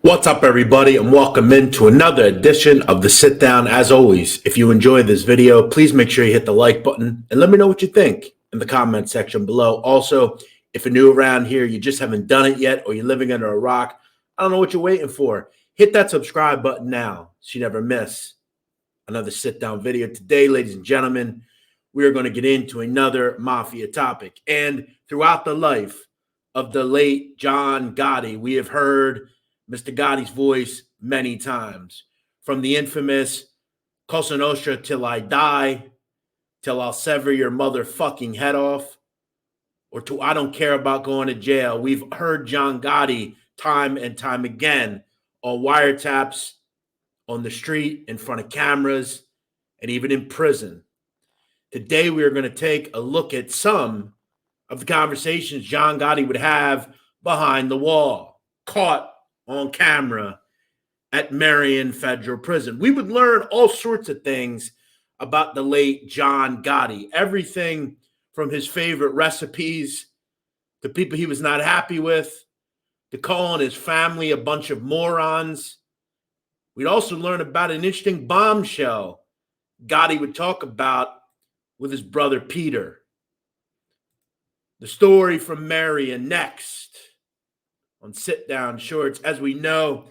What's up, everybody, and welcome into another edition of the Sit Down. As always, if you enjoyed this video, please make sure you hit the like button and let me know what you think in the comment section below. Also, if you're new around here, you just haven't done it yet, or you're living under a rock, I don't know what you're waiting for. Hit that subscribe button now so you never miss another sit down video. Today, ladies and gentlemen, we are going to get into another mafia topic. And throughout the life of the late John Gotti, we have heard Mr. Gotti's voice many times, from the infamous Cosa Nostra till I die, till I'll sever your motherfucking head off, or to I don't care about going to jail. We've heard John Gotti time and time again on wiretaps, on the street, in front of cameras, and even in prison. Today, we are going to take a look at some of the conversations John Gotti would have behind the wall, caught on camera at Marion Federal Prison. We would learn all sorts of things about the late John Gotti, everything from his favorite recipes to people he was not happy with, to calling his family a bunch of morons. We'd also learn about an interesting bombshell Gotti would talk about with his brother Peter. The story from Marion next on Sit Down Shorts. As we know,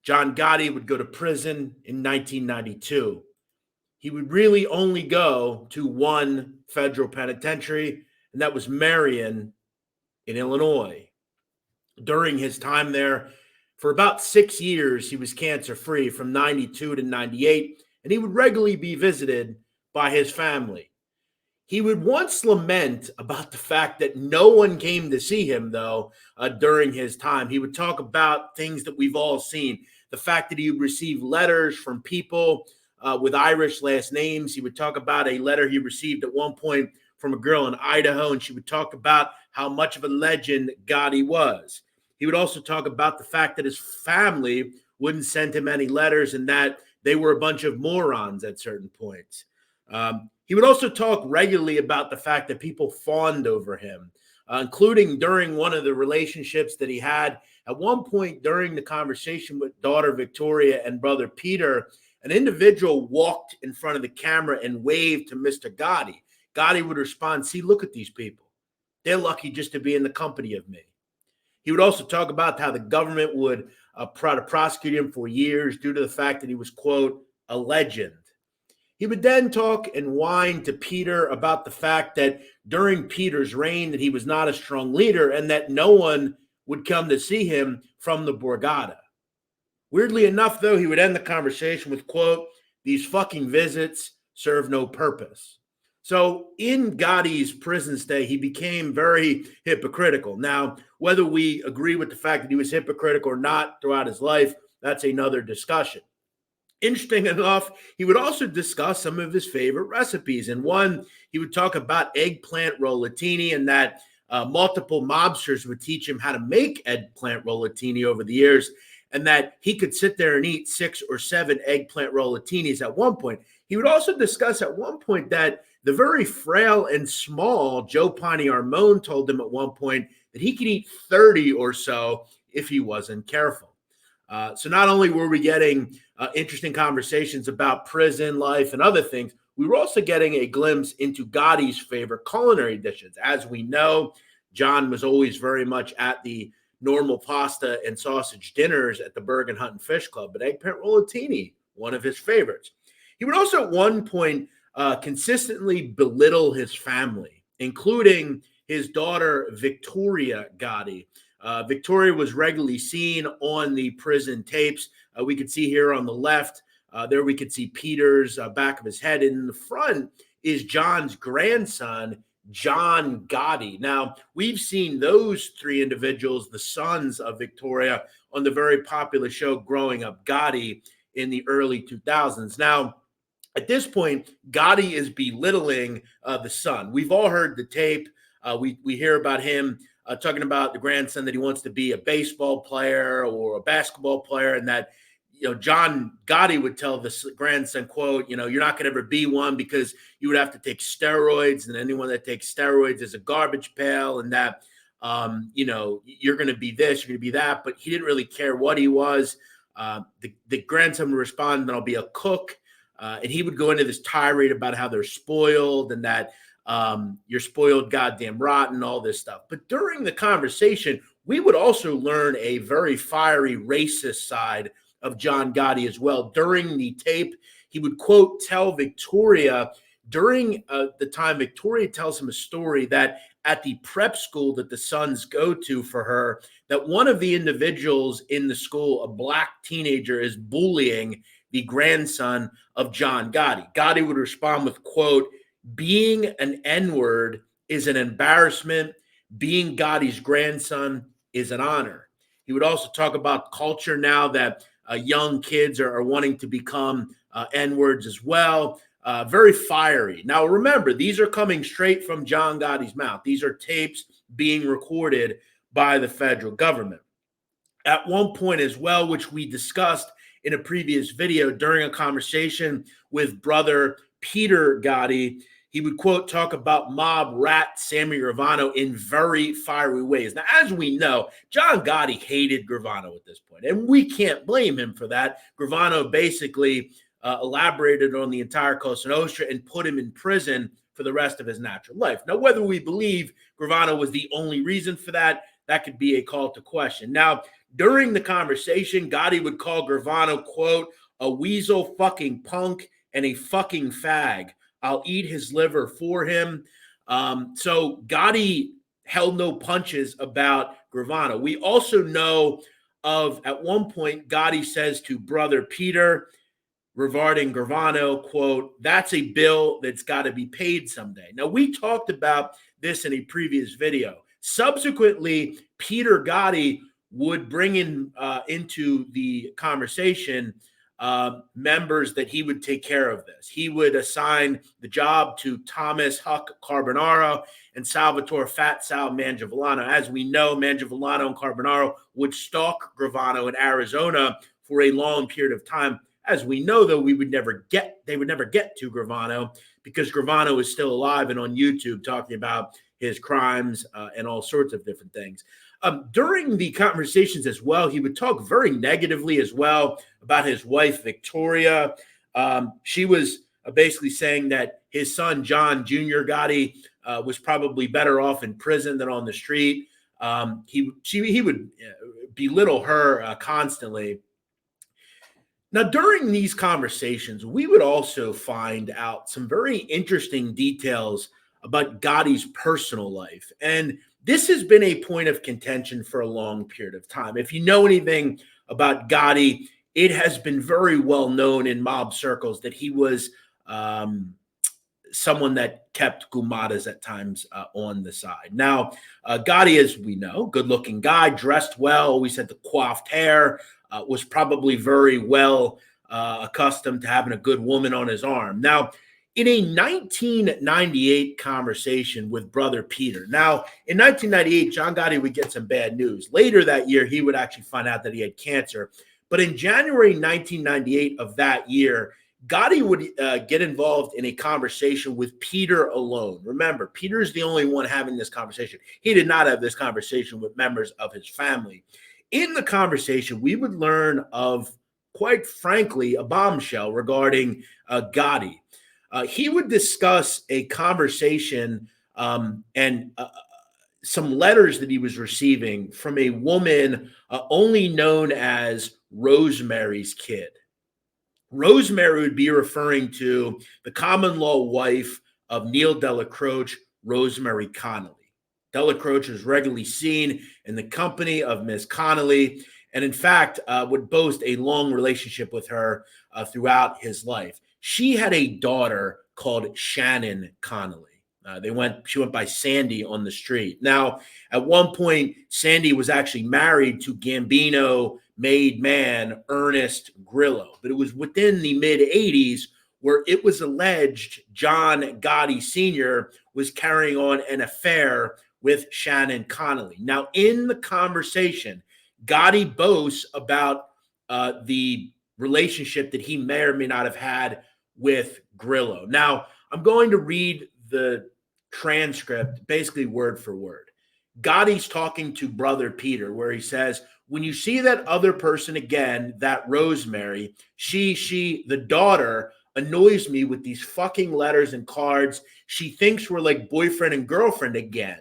John Gotti would go to prison in 1992. He would really only go to one federal penitentiary, and that was Marion in Illinois. During his time there, for about 6 years, he was cancer-free from 92 to 98, and he would regularly be visited by his family. He would once lament about the fact that no one came to see him, though, during his time. He would talk about things that we've all seen. The fact that he would receive letters from people with Irish last names. He would talk about a letter he received at one point from a girl in Idaho, and she would talk about how much of a legend Gotti was. He would also talk about the fact that his family wouldn't send him any letters and that they were a bunch of morons at certain points. He would also talk regularly about the fact that people fawned over him, including during one of the relationships that he had. At one point during the conversation with daughter Victoria and brother Peter, an individual walked in front of the camera and waved to Mr. Gotti. Gotti would respond, "See, look at these people. They're lucky just to be in the company of me." He would also talk about how the government would try to prosecute him for years due to the fact that he was, quote, a legend. He would then talk and whine to Peter about the fact that during Peter's reign that he was not a strong leader and that no one would come to see him from the Borgata. Weirdly enough, though, he would end the conversation with, quote, "These fucking visits serve no purpose." So in Gotti's prison stay, he became very hypocritical. Now, whether we agree with the fact that he was hypocritical or not throughout his life, that's another discussion. Interesting enough, he would also discuss some of his favorite recipes. And one, he would talk about eggplant rollatini and that multiple mobsters would teach him how to make eggplant rollatini over the years, and that he could sit there and eat 6 or 7 eggplant rollatinis at one point. He would also discuss at one point that the very frail and small Joe Pani Armone told him at one point that he could eat 30 or so if he wasn't careful. So not only were we getting interesting conversations about prison life and other things, we were also getting a glimpse into Gotti's favorite culinary dishes. As we know, John was always very much at the normal pasta and sausage dinners at the Bergen Hunt and Fish Club, but eggplant rollatini, one of his favorites. He would also at one point consistently belittle his family, including his daughter, Victoria Gotti. Victoria was regularly seen on the prison tapes. We could see here on the left, there we could see Peter's back of his head. And in the front is John's grandson, John Gotti. Now, we've seen those 3 individuals, the sons of Victoria, on the very popular show Growing Up Gotti in the early 2000s. Now, at this point, Gotti is belittling the son. We've all heard the tape. We hear about him talking about the grandson that he wants to be a baseball player or a basketball player, and that, John Gotti would tell the grandson, quote, "You're not going to ever be one because you would have to take steroids, and anyone that takes steroids is a garbage pail," and that you're going to be this, you're going to be that, but he didn't really care what he was. The grandson would respond, then I'll be a cook. And he would go into this tirade about how they're spoiled and that you're spoiled, goddamn rotten, all this stuff. But during the conversation, we would also learn a very fiery racist side of John Gotti as well. During the tape, he would tell Victoria during the time Victoria tells him a story that at the prep school that the sons go to for her, that one of the individuals in the school, a black teenager, is bullying the grandson of John Gotti. Gotti would respond with, being an N-word is an embarrassment. Being Gotti's grandson is an honor. He would also talk about culture now that young kids are wanting to become N-words as well. Very fiery. Now, remember, these are coming straight from John Gotti's mouth. These are tapes being recorded by the federal government. At one point as well, which we discussed in a previous video during a conversation with brother Peter Gotti, he would, talk about mob rat Sammy Gravano in very fiery ways. Now, as we know, John Gotti hated Gravano at this point, and we can't blame him for that. Gravano basically elaborated on the entire Cosa Nostra and put him in prison for the rest of his natural life. Now, whether we believe Gravano was the only reason for that, that could be a call to question. Now, during the conversation, Gotti would call Gravano, a weasel fucking punk and a fucking fag. I'll eat his liver for him. So Gotti held no punches about Gravano. We also know of, at one point, Gotti says to brother Peter regarding Gravano, that's a bill that's got to be paid someday. Now, we talked about this in a previous video. Subsequently, Peter Gotti would bring in into the conversation members that he would take care of this. He would assign the job to Thomas Huck Carbonaro and Salvatore Fat Sal Mangiavillano. As we know, Mangiavillano and Carbonaro would stalk Gravano in Arizona for a long period of time. As we know, though, they would never get to Gravano because Gravano is still alive and on YouTube talking about his crimes and all sorts of different things. During the conversations as well, he would talk very negatively as well about his wife, Victoria. She was basically saying that his son, John Jr. Gotti, was probably better off in prison than on the street. He would belittle her constantly. Now, during these conversations, we would also find out some very interesting details about Gotti's personal life. And this has been a point of contention for a long period of time. If you know anything about Gotti, it has been very well known in mob circles that he was someone that kept gumadas at times on the side. Now, Gotti, as we know, good-looking guy, dressed well, always had the coiffed hair, was probably very well accustomed to having a good woman on his arm. Now, in a 1998 conversation with brother Peter. Now, in 1998, John Gotti would get some bad news. Later that year, he would actually find out that he had cancer. But in January 1998 of that year, Gotti would get involved in a conversation with Peter alone. Remember, Peter is the only one having this conversation. He did not have this conversation with members of his family. In the conversation, we would learn of, quite frankly, a bombshell regarding Gotti. He would discuss a conversation and some letters that he was receiving from a woman only known as Rosemary's Kid. Rosemary would be referring to the common law wife of Neil Delacroce, Rosemary Connolly. Delacroce is regularly seen in the company of Miss Connolly, and in fact would boast a long relationship with her throughout his life. She had a daughter called Shannon Connolly. She went by Sandy on the street. Now, at one point, Sandy was actually married to Gambino made man Ernest Grillo, but it was within the mid-'80s where it was alleged John Gotti Sr. was carrying on an affair with Shannon Connolly. Now, in the conversation, Gotti boasts about the relationship that he may or may not have had with Grillo. Now, I'm going to read the transcript basically word for word. Gotti's talking to brother Peter, where he says, when you see that other person again, that Rosemary, the daughter, annoys me with these fucking letters and cards. She thinks we're like boyfriend and girlfriend again.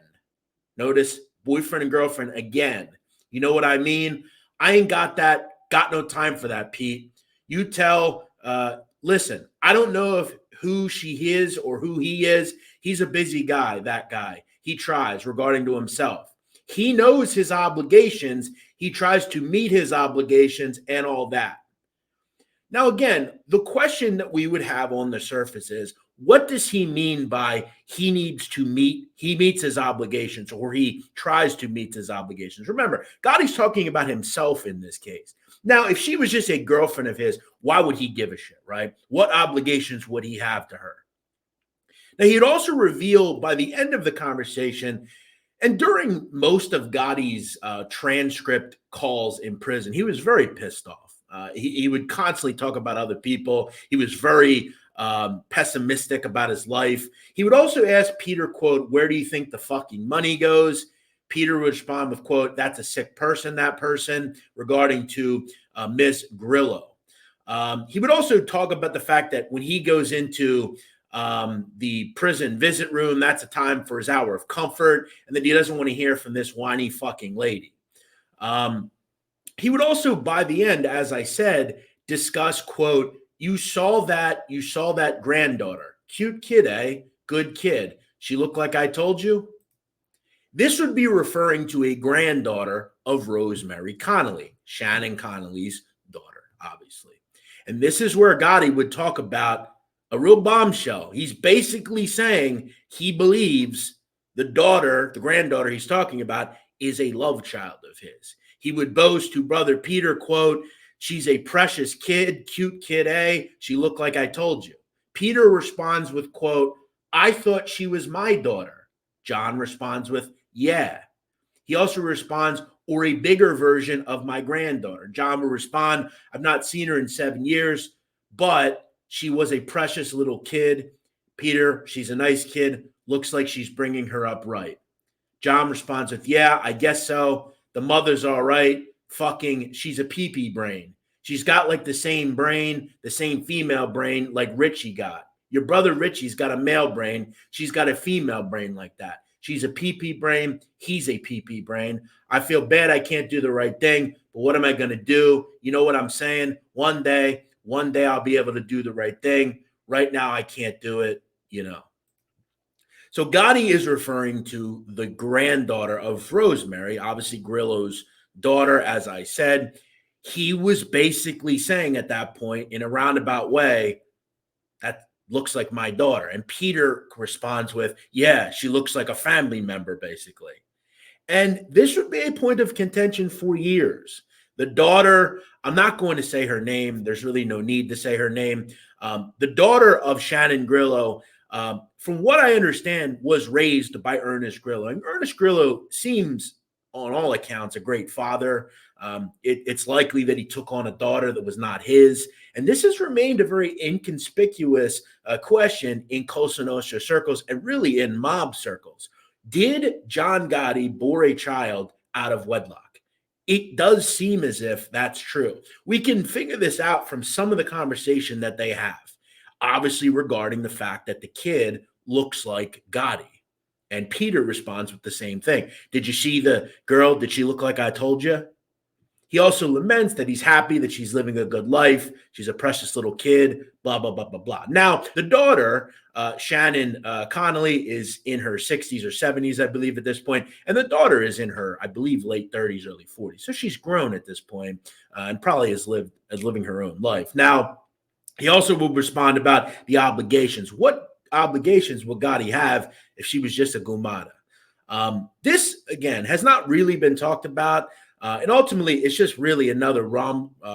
Notice boyfriend and girlfriend again. You know what I mean? I ain't got no time for that, Pete. You tell, listen, I don't know if who she is or who he is. He's a busy guy, that guy. He tries regarding to himself. He knows his obligations. He tries to meet his obligations and all that. Now, again, the question that we would have on the surface is, what does he mean by he meets his obligations, or he tries to meet his obligations? Remember, Gotti's talking about himself in this case. Now, if she was just a girlfriend of his, why would he give a shit, right? What obligations would he have to her? Now, he'd also reveal by the end of the conversation, and during most of Gotti's transcript calls in prison, he was very pissed off. He would constantly talk about other people. He was very pessimistic about his life. He would also ask Peter, quote, where do you think the fucking money goes? Peter would respond with, quote, that's a sick person, that person, regarding to Miss Grillo. He would also talk about the fact that when he goes into the prison visit room, that's a time for his hour of comfort, and that he doesn't want to hear from this whiny fucking lady. He would also, by the end, as I said, discuss, quote, you saw that granddaughter. Cute kid, eh? Good kid. She looked like I told you? This would be referring to a granddaughter of Rosemary Connolly, Shannon Connolly's daughter, obviously. And this is where Gotti would talk about a real bombshell. He's basically saying he believes the granddaughter he's talking about, is a love child of his. He would boast to brother Peter, quote, she's a precious kid, cute kid, eh? She looked like I told you. Peter responds with, quote, I thought she was my daughter. John responds with, yeah. He also responds, or a bigger version of my granddaughter. John will respond, I've not seen her in 7 years, but she was a precious little kid. Peter, she's a nice kid. Looks like she's bringing her up right. John responds with, yeah, I guess so. The mother's all right. Fucking, she's a pee-pee brain. She's got like the same brain, the same female brain like Richie got. Your brother Richie's got a male brain. She's got a female brain like that. She's a pee-pee brain. He's a pee-pee brain. I feel bad I can't do the right thing, but what am I going to do? You know what I'm saying? One day I'll be able to do the right thing. Right now I can't do it, you know. So Gotti is referring to the granddaughter of Rosemary, obviously Grillo's daughter, as I said. He was basically saying at that point, in a roundabout way, that looks like my daughter. And Peter responds with, yeah, she looks like a family member, basically. And this would be a point of contention for years. The daughter, I'm not going to say her name. There's really no need to say her name. The daughter of Shannon Grillo, from what I understand, was raised by Ernest Grillo. And Ernest Grillo seems, on all accounts, a great father. It's likely that he took on a daughter that was not his. And this has remained a very inconspicuous question in Cosa Nostra circles and really in mob circles. Did John Gotti bore a child out of wedlock? It does seem as if that's true. We can figure this out from some of the conversation that they have, obviously regarding the fact that the kid looks like Gotti. And Peter responds with the same thing. Did you see the girl? Did she look like I told you? He also laments that he's happy that she's living a good life. She's a precious little kid, blah, blah, blah, blah, blah. Now, the daughter, Shannon Connolly, is in her 60s or 70s, I believe, at this point. And the daughter is in her, I believe, late 30s, early 40s. So she's grown at this point and probably is living her own life. Now, he also will respond about the obligations. What obligations will Gotti have if she was just a gumata? This, again, has not really been talked about. And ultimately, it's just really another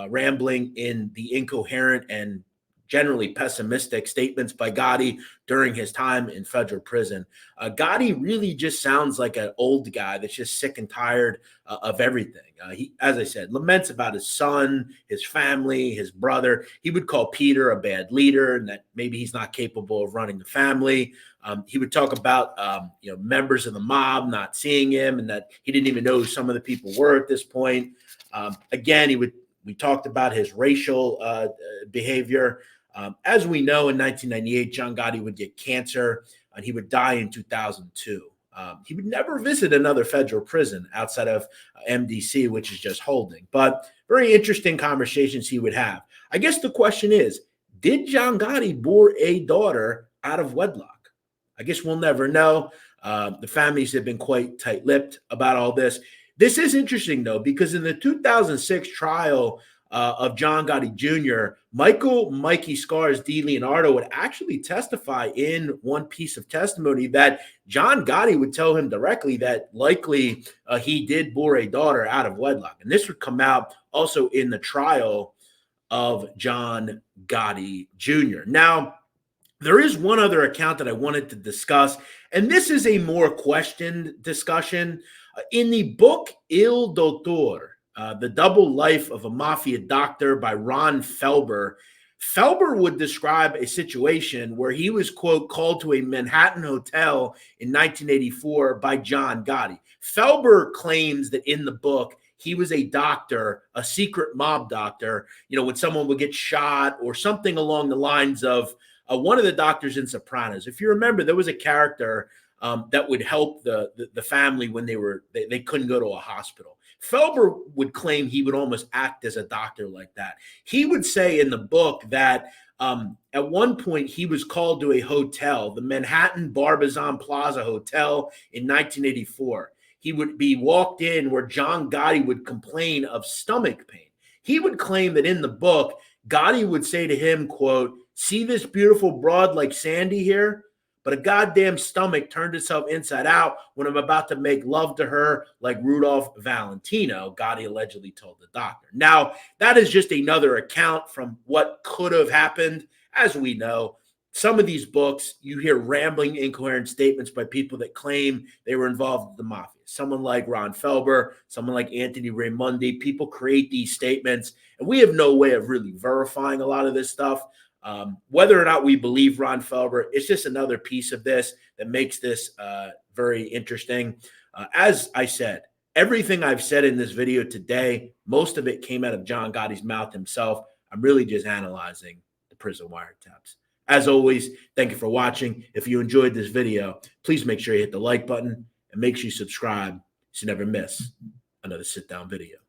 rambling in the incoherent and generally pessimistic statements by Gotti during his time in federal prison. Gotti really just sounds like an old guy that's just sick and tired of everything. He, as I said, laments about his son, his family, his brother. He would call Peter a bad leader and that maybe he's not capable of running the family. He would talk about members of the mob not seeing him and that he didn't even know who some of the people were at this point. Again, we talked about his racial behavior. As we know, in 1998, John Gotti would get cancer and he would die in 2002. He would never visit another federal prison outside of MDC, which is just holding. But very interesting conversations he would have. I guess the question is, did John Gotti bore a daughter out of wedlock? I guess we'll never know. The families have been quite tight-lipped about all this. This is interesting, though, because in the 2006 trial of John Gotti Jr., Mikey Scars Leonardo would actually testify in one piece of testimony that John Gotti would tell him directly that likely he did bore a daughter out of wedlock. And this would come out also in the trial of John Gotti Jr. Now, there is one other account that I wanted to discuss, and this is a more questioned discussion. In the book Il Dottore, The Double Life of a Mafia Doctor by Ron Felber, Felber would describe a situation where he was, quote, called to a Manhattan hotel in 1984 by John Gotti. Felber claims that in the book, he was a doctor, a secret mob doctor, when someone would get shot or something along the lines of one of the doctors in Sopranos. If you remember, there was a character that would help the family when they couldn't go to a hospital. Felber would claim he would almost act as a doctor like that. He would say in the book that at one point he was called to a hotel, the Manhattan Barbizon Plaza Hotel in 1984. He would be walked in where John Gotti would complain of stomach pain. He would claim that in the book, Gotti would say to him, quote, "See this beautiful broad like Sandy here? But a goddamn stomach turned itself inside out when I'm about to make love to her like Rudolph Valentino," Gotti allegedly told the doctor. Now, that is just another account from what could have happened. As we know, some of these books, you hear rambling, incoherent statements by people that claim they were involved with the mafia. Someone like Ron Felber, someone like Anthony Raimondi, people create these statements, and we have no way of really verifying a lot of this stuff. Whether or not we believe Ron Felber, it's just another piece of this that makes this very interesting. As I said, everything I've said in this video today, most of it came out of John Gotti's mouth himself. I'm really just analyzing the prison wiretaps. As always, thank you for watching. If you enjoyed this video, please make sure you hit the like button and make sure you subscribe so you never miss another sit-down video.